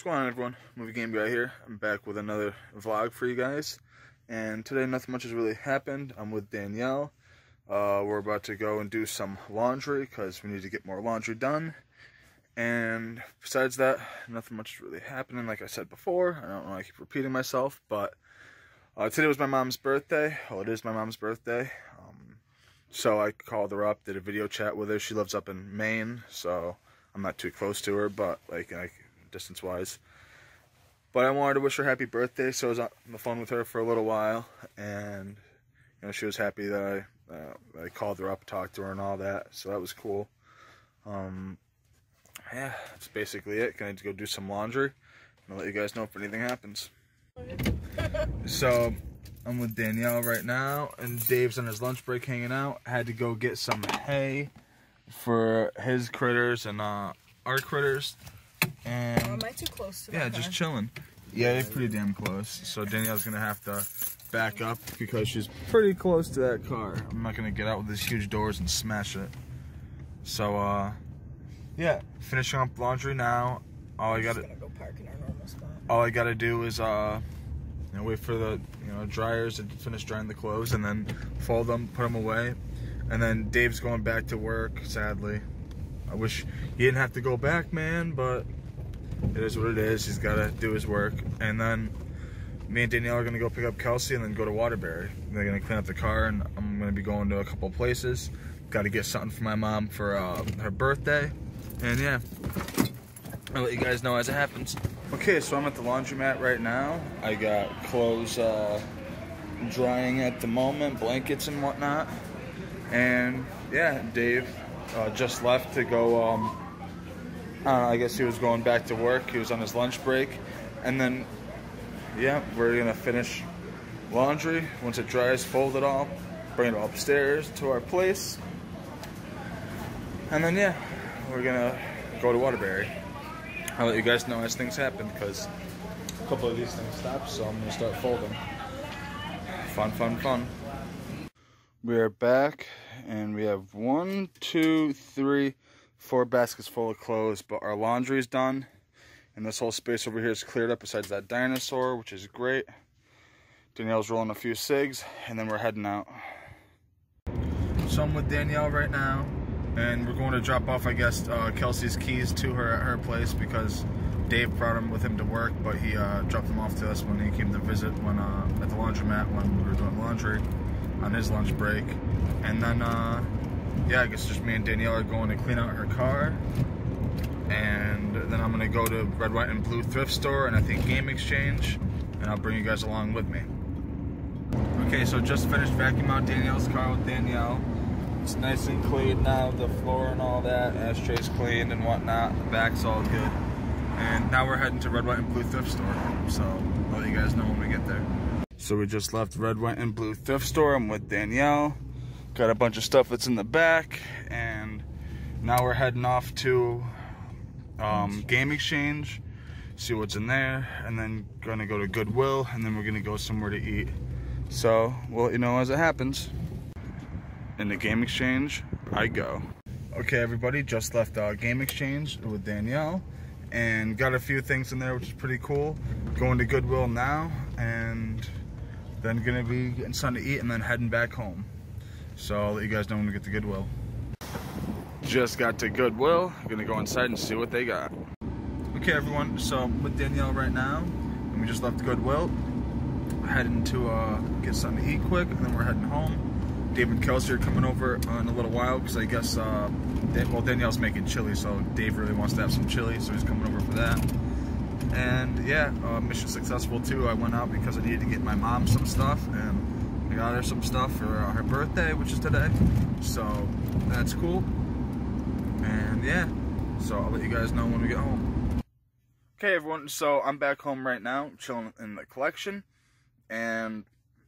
going on, everyone? Movie Game Guy here. I'm back with another vlog for you guys. And today nothing much has really happened. I'm with Danielle. We're about to go and do some laundry because we need to get more laundry done. And besides that, nothing much is really happening. Like I said before, I don't know, I keep repeating myself, but today was my mom's birthday. Well, it is my mom's birthday. So I called her up, did a video chat with her. She lives up in Maine, so I'm not too close to her, but like distance-wise. But I wanted to wish her happy birthday, so I was on the phone with her for a little while, and you know, she was happy that I called her up, talked to her, and all that. So that was cool. Yeah, that's basically it. Gonna go do some laundry. I'll let you guys know if anything happens. So I'm with Danielle right now, and Dave's on his lunch break hanging out. I had to go get some hay for his critters and our critters. And am I too close to that? Yeah, just chilling. Yeah, they're pretty damn close. So Danielle's gonna have to back up because she's pretty close to that car. I'm not gonna get out with these huge doors and smash it. So yeah, finishing up laundry now. All I gotta go park in our normal spot. All I gotta do is wait for the dryers to finish drying the clothes and then fold them, put them away. And then Dave's going back to work, sadly. I wish he didn't have to go back, man, but it is what it is. He's gotta do his work. And then me and Danielle are gonna go pick up Kelsey and then go to Waterbury. They're gonna clean up the car, and I'm gonna be going to a couple places. Gotta get something for my mom for her birthday. And yeah, I'll let you guys know as it happens. Okay, so I'm at the laundromat right now. I got clothes drying at the moment, blankets and whatnot. And yeah, Dave just left to go, I guess he was going back to work. He was on his lunch break. And then, yeah, we're gonna finish laundry. Once it dries, fold it all, bring it upstairs to our place. And then, yeah, we're gonna go to Waterbury. I'll let you guys know as things happen because a couple of these things stopped, so I'm gonna start folding. Fun, fun, fun. We are back, and we have 1, 2, 3, 4 baskets full of clothes, but our laundry is done, and this whole space over here is cleared up besides that dinosaur, which is great. Danielle's rolling a few cigs, and then we're heading out. So I'm with Danielle right now, and we're going to drop off, I guess, Kelsey's keys to her at her place because Dave brought them with him to work, but he dropped them off to us when he came to visit when at the laundromat when we were doing laundry on his lunch break. And then, yeah, I guess just me and Danielle are going to clean out her car. And then I'm going to go to Red, White, and Blue thrift store and I think Game Exchange, and I'll bring you guys along with me. Okay, so just finished vacuuming out Danielle's car with Danielle. It's nice and clean now, the floor and all that, ashtrays cleaned and whatnot, the back's all good. And now we're heading to Red, White, and Blue thrift store, so I'll let you guys know when we get there. So we just left Red, White, and Blue thrift store. I'm with Danielle. Got a bunch of stuff that's in the back, and now we're heading off to Game Exchange, see what's in there, and then gonna go to Goodwill, and then we're gonna go somewhere to eat. So we'll let you know as it happens. In the Game Exchange, I go. Okay, everybody, just left Game Exchange with Danielle, and got a few things in there, which is pretty cool. Going to Goodwill now, and then gonna be getting something to eat, and then heading back home. So I'll let you guys know when we get to Goodwill. Just got to Goodwill. Gonna go inside and see what they got. Okay, everyone, so I'm with Danielle right now, and we just left Goodwill. Heading to get something to eat quick, and then we're heading home. Dave and Kelsey are coming over in a little while because I guess, Danielle's making chili, so Dave really wants to have some chili, so he's coming over for that. And yeah, mission successful too. I went out because I needed to get my mom some stuff, and I got her some stuff for her birthday, which is today. So that's cool. And yeah, so I'll let you guys know when we get home. Okay, everyone, so I'm back home right now, chilling in the collection, and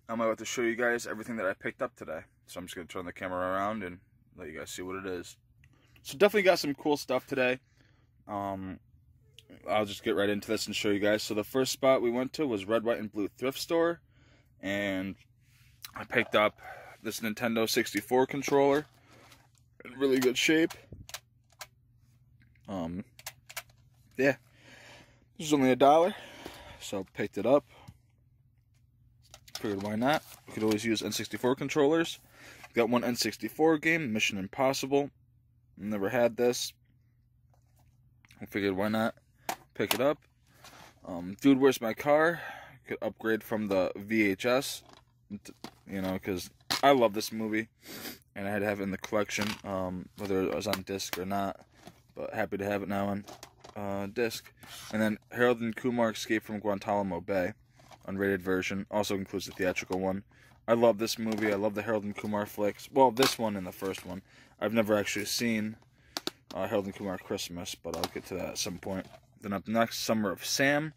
I'm about to show you guys everything that I picked up today. So I'm just going to turn the camera around and let you guys see what it is. So definitely got some cool stuff today. I'll just get right into this and show you guys. So the first spot we went to was Red, White, and Blue thrift store. And I picked up this Nintendo 64 controller in really good shape. Yeah. This was only $1, so picked it up. Figured why not? We could always use N64 controllers. Got one N64 game, Mission Impossible. Never had this. I figured why not? Pick it up. Dude, Where's My Car? Could upgrade from the VHS. You know, because I love this movie. And I had to have it in the collection, whether it was on disc or not. But happy to have it now on disc. And then Harold and Kumar Escape from Guantanamo Bay. Unrated version. Also includes the theatrical one. I love this movie. I love the Harold and Kumar flicks. Well, this one and the first one. I've never actually seen Harold and Kumar Christmas, but I'll get to that at some point. Then up next, Summer of Sam.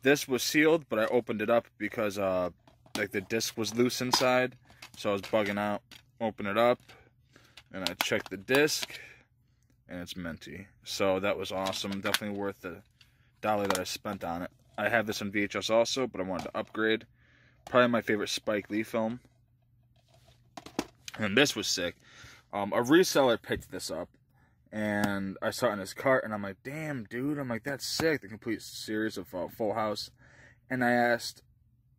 This was sealed, but I opened it up because like the disc was loose inside, so I was bugging out. Open it up, and I checked the disc, and it's minty. So that was awesome. Definitely worth the $1 that I spent on it. I have this on VHS also, but I wanted to upgrade. Probably my favorite Spike Lee film. And this was sick. A reseller picked this up, and I saw it in his cart, and I'm like, damn, dude. I'm like, that's sick. The complete series of Full House. And I asked,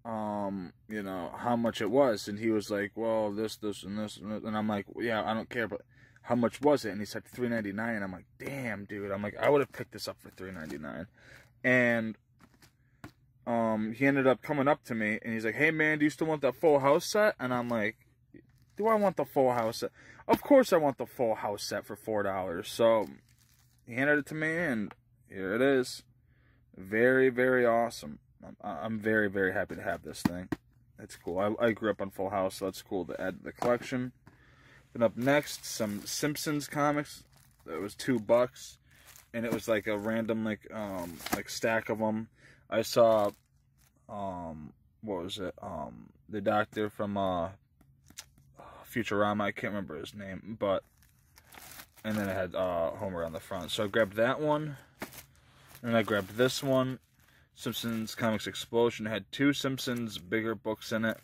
you know, how much it was, and he was like, well, this, and this, and I'm like, yeah, I don't care, but how much was it? And he said $3.99, and I'm like, damn, dude. I'm like, I would have picked this up for $3.99. And he ended up coming up to me, and he's like, hey, man, do you still want that Full House set? And I'm like, do I want the Full House set? Of course I want the Full House set for $4. So he handed it to me, and here it is. Very, very awesome. I'm very, very happy to have this thing. It's cool. I grew up on Full House, so it's cool to add to the collection. Then up next, some Simpsons comics. It was $2, and it was like a random like stack of them. I saw what was it? The doctor from Futurama. I can't remember his name, but and then it had Homer on the front. So I grabbed that one, and I grabbed this one. Simpsons Comics Explosion. It had 2 Simpsons bigger books in it,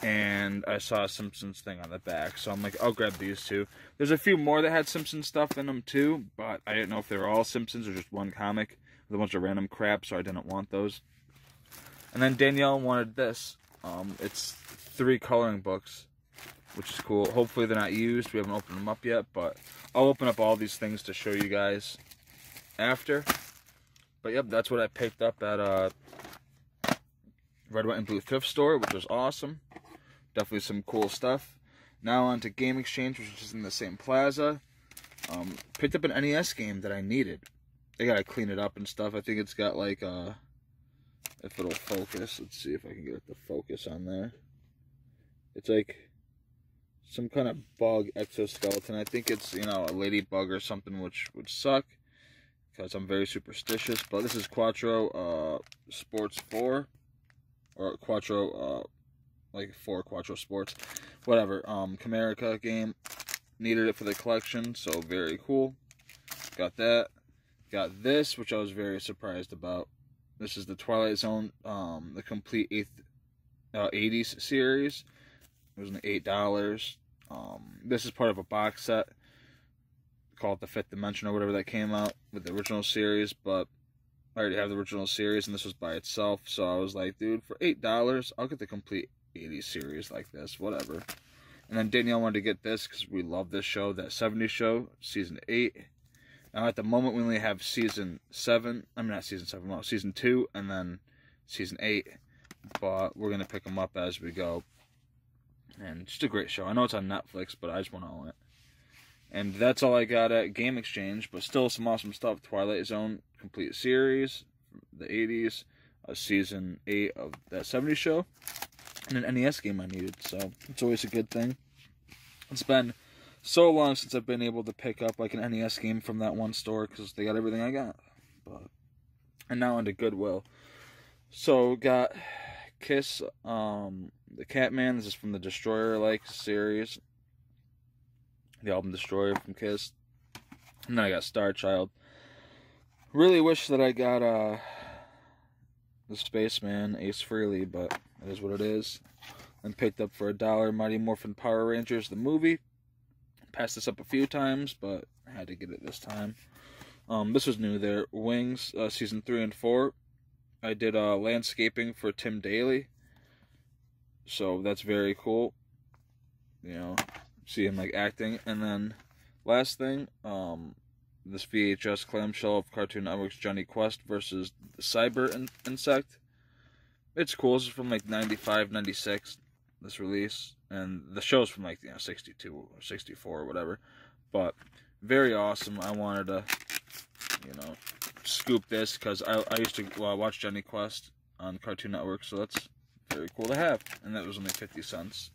and I saw a Simpsons thing on the back, so I'm like, I'll grab these 2. There's a few more that had Simpsons stuff in them too, but I didn't know if they were all Simpsons or just one comic with a bunch of random crap, so I didn't want those. And then Danielle wanted this. It's 3 coloring books, which is cool. Hopefully they're not used. We haven't opened them up yet, but I'll open up all these things to show you guys after. But yep, that's what I picked up at Red, White, and Blue thrift store, which was awesome. Definitely some cool stuff. Now on to Game Exchange, which is in the same plaza. Picked up an NES game that I needed. They gotta clean it up and stuff. I think it's got like if it'll focus. Let's see if I can get it to focus on there. It's like some kind of bug exoskeleton. I think it's, you know, a ladybug or something, which would suck, because I'm very superstitious. But this is Quattro Sports 4. Or Quattro, like 4 Quattro Sports. Whatever. Comerica game. Needed it for the collection, so very cool. Got that. Got this, which I was very surprised about. This is the Twilight Zone, the complete 80s series. It was $8. This is part of a box set called The Fifth Dimension or whatever that came out with the original series, but I already have the original series and this was by itself, so I was like, dude, for $8, I'll get the complete 80s series like this, whatever. And then Danielle wanted to get this because we love this show, that 70s show, season 8. Now at the moment we only have season 7, I mean not season 7, well, season 2 and then season 8, but we're going to pick them up as we go. And just a great show. I know it's on Netflix, but I just want to own it. And that's all I got at Game Exchange, but still some awesome stuff. Twilight Zone complete series, the 80s, season 8 of that 70s show, and an NES game I needed, so it's always a good thing. It's been so long since I've been able to pick up like an NES game from that one store, because they got everything I got. And now into Goodwill. So got Kiss, the Catman. This is from the Destroyer-like series. The album Destroyer from Kiss. And then I got Star Child. Really wish that I got the Spaceman, Ace Frehley, but it is what it is. And picked up for $1 Mighty Morphin Power Rangers, the movie. Passed this up a few times, but I had to get it this time. This was new there. Wings, season 3 and 4. I did landscaping for Tim Daly, so that's very cool. You know, see him like acting. And then last thing, this VHS clamshell of Cartoon Network's Johnny Quest versus the Cyber Insect. It's cool. This is from like 95, 96, this release. And the show's from like, 62 or 64 or whatever. But very awesome. I wanted to, scoop this because I used to watch Johnny Quest on Cartoon Network. So that's very cool to have. And that was only 50 cents.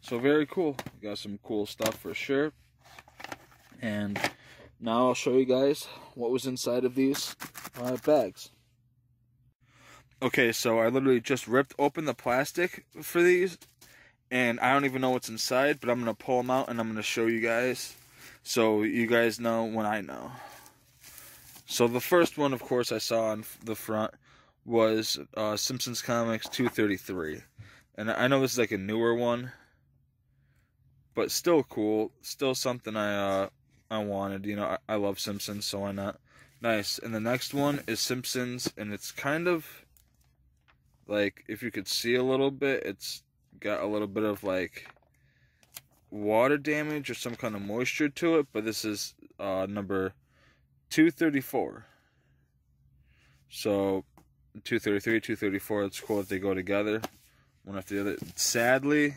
So very cool. We got some cool stuff for sure. And now I'll show you guys what was inside of these bags. Okay, so I literally just ripped open the plastic for these. And I don't even know what's inside, but I'm going to pull them out and I'm going to show you guys. So you guys know when I know. So the first one, of course, I saw on the front was Simpsons Comics 233. And I know this is like a newer one. But still cool. Still something I wanted. I love Simpsons, so why not? Nice. And the next one is Simpsons, and it's kind of like, if you could see a little bit, it's got a little bit of like water damage or some kind of moisture to it. But this is number 234. So 233, 234. It's cool if they go together, one after the other. Sadly,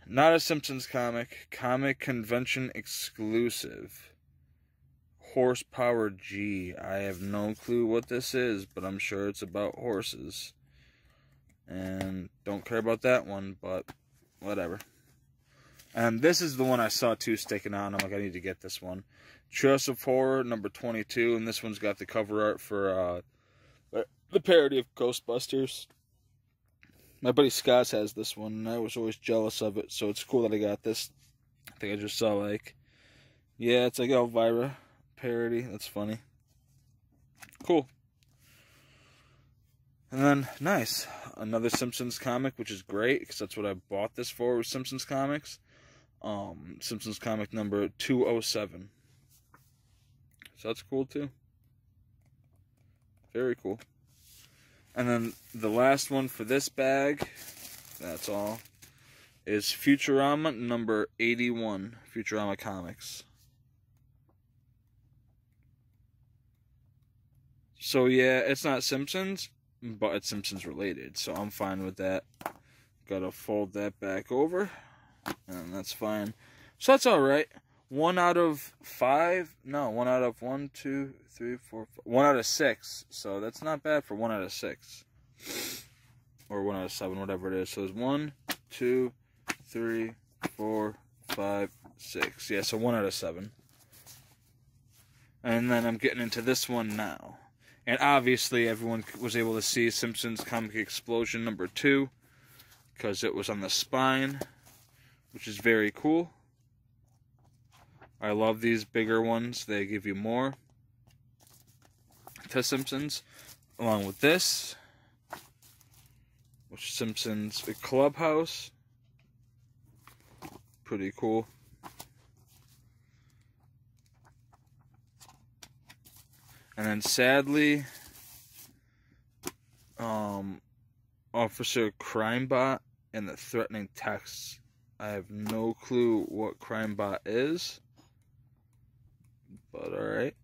not a Simpsons comic convention exclusive. Horsepower G. I have no clue what this is, but I'm sure it's about horses. And don't care about that one, but whatever. And this is the one I saw too sticking out, and I'm like, I need to get this one. Treehouse of Horror, number 22, and this one's got the cover art for the parody of Ghostbusters. My buddy Scott has this one, and I was always jealous of it, so it's cool that I got this. I think I just saw, like, yeah, it's like Elvira parody. That's funny. Cool. And then, nice. Another Simpsons comic, which is great, because that's what I bought this for, was Simpsons comics. Simpsons comic number 207. So that's cool, too. Very cool. And then the last one for this bag, that's all, is Futurama number 81, Futurama Comics. So yeah, it's not Simpsons, but it's Simpsons related, so I'm fine with that. Gotta fold that back over, and that's fine. So that's alright. 1 out of 5, no, 1 out of 1, 2, 3, 4, 5, 1 out of 6. So that's not bad for 1 out of 6. Or 1 out of 7, whatever it is. So it's 1, 2, 3, 4, 5, 6. Yeah, so 1 out of 7. And then I'm getting into this one now. And obviously everyone was able to see Simpsons Comic Explosion number 2. Because it was on the spine. Which is very cool. I love these bigger ones. They give you more to Simpsons. Along with this, which is Simpsons Clubhouse. Pretty cool. And then sadly, Officer Crimebot and the threatening texts. I have no clue what Crimebot is. But alright.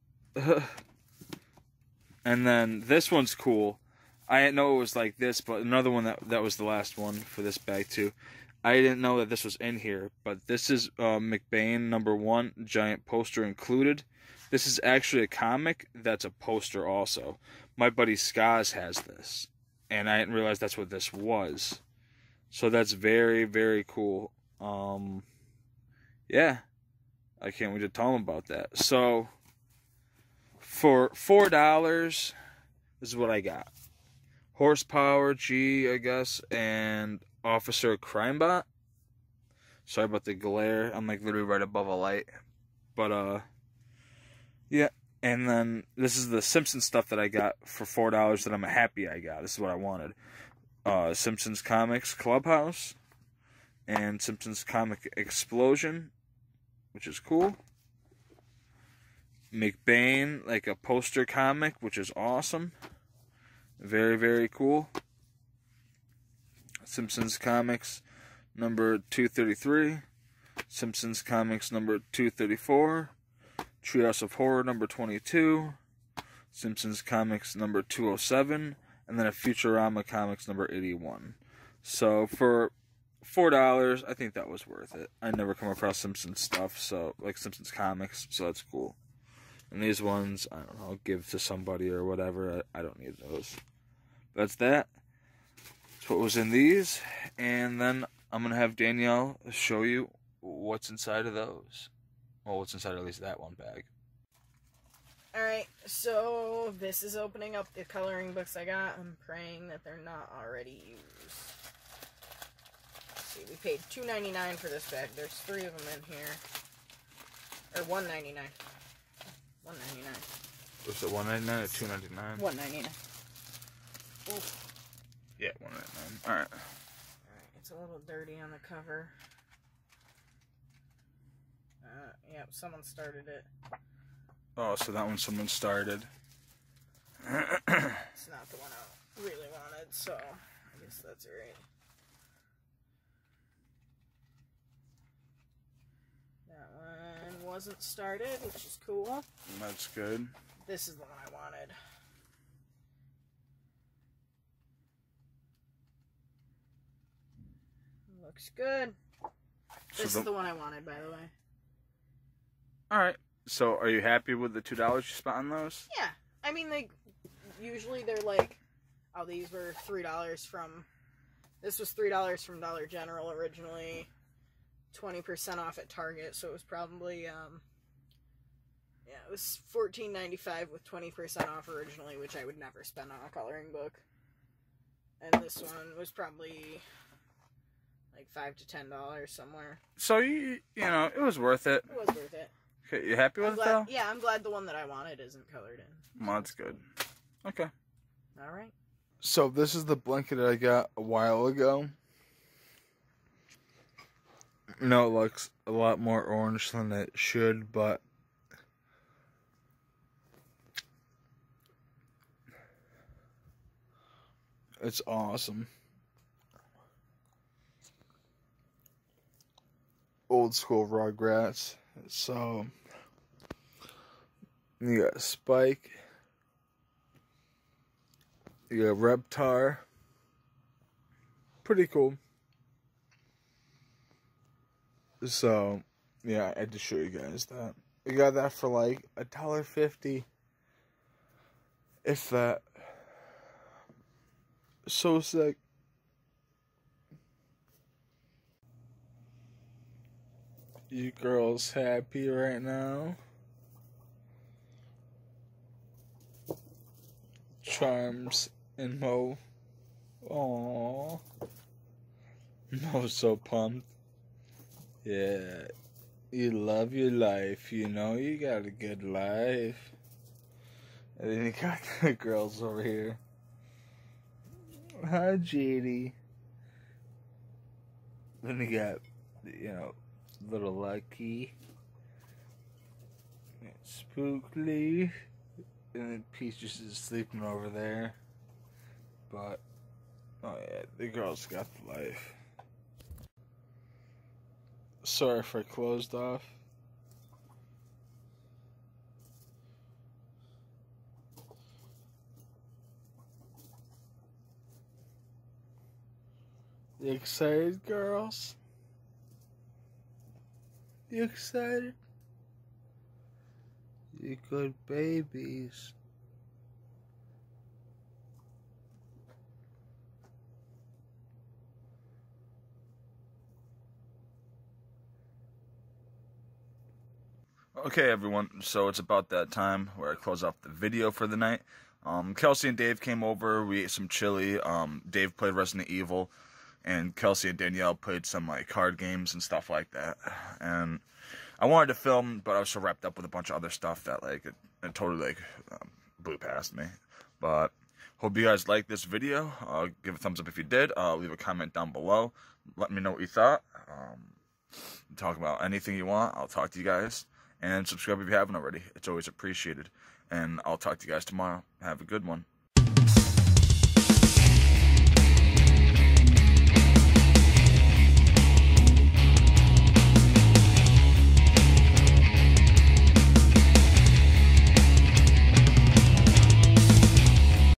And then this one's cool. I didn't know it was like this, but another one that was the last one for this bag too. I didn't know that this was in here, but this is McBain number 1, giant poster included. This is actually a comic that's a poster also. My buddy Skaz has this, and I didn't realize that's what this was. So that's very, very cool. Yeah. I can't wait to tell them about that. So, for $4, this is what I got. Horsepower G, I guess, and Officer Crimebot. Sorry about the glare. I'm like literally right above a light. But, yeah. And then this is the Simpsons stuff that I got for $4 that I'm happy I got. This is what I wanted. Simpsons Comics Clubhouse and Simpsons Comic Explosion, which is cool. McBain, like a poster comic, which is awesome. Very, very cool. Simpsons Comics number 233. Simpsons Comics number 234. Treehouse of Horror number 22. Simpsons Comics number 207. And then a Futurama Comics number 81. So for $4, I think that was worth it. I never come across Simpsons stuff, so like Simpsons Comics, so that's cool. And these ones, I don't know, give to somebody or whatever. I don't need those. That's that. That's what was in these. And then I'm going to have Danielle show you what's inside of those. Well, what's inside at least that one bag. Alright, so this is opening up the coloring books I got. I'm praying that they're not already used. Let's see, we paid $2.99 for this bag. There's 3 of them in here. Or $1.99. $1.99. Was it $1.99 or $2.99? $1.99. Yeah, $1.99. Alright. Alright, it's a little dirty on the cover. Yep, someone started it. Oh, so that one someone started. It's not the one I really wanted, so I guess that's alright. That one wasn't started, which is cool. That's good. This is the one I wanted. Looks good. This is the one I wanted, by the way. Alright. So, are you happy with the $2 you spent on those? Yeah. I mean, usually they're like, oh, these were $3 from, this was $3 from Dollar General originally, 20% off at Target, so it was probably, yeah, it was $14.95 with 20% off originally, which I would never spend on a coloring book. And this one was probably like $5 to $10 somewhere. So, you know, it was worth it. It was worth it. Okay, you happy with it, though? Yeah, I'm glad the one that I wanted isn't colored in. Well, that's good. Okay. Alright. So, this is the blanket I got a while ago. You know, it looks a lot more orange than it should, but it's awesome. Old school Rugrats. So, you got Spike, you got Reptar, pretty cool. So, yeah, I had to show you guys that. I got that for like $1.50, if that. So sick. You girls happy right now? Charms and Mo. Aww. Mo's so pumped. Yeah. You love your life, you know? You got a good life. And then you got the girls over here. Hi, JD. Then you got, you know, Little Lucky, Spookly, and then Peaches is sleeping over there. But, oh yeah, the girls got the life. Sorry if I closed off. You excited, girls? You excited? You good babies. Okay, everyone, so it's about that time where I close off the video for the night. Kelsey and Dave came over, we ate some chili, Dave played Resident Evil, and Kelsey and Danielle played some like card games and stuff like that. And I wanted to film, but I was so wrapped up with a bunch of other stuff that like it totally like blew past me. But hope you guys liked this video. Give a thumbs up if you did. Leave a comment down below. Let me know what you thought. Talk about anything you want. I'll talk to you guys. And subscribe if you haven't already. It's always appreciated. And I'll talk to you guys tomorrow. Have a good one.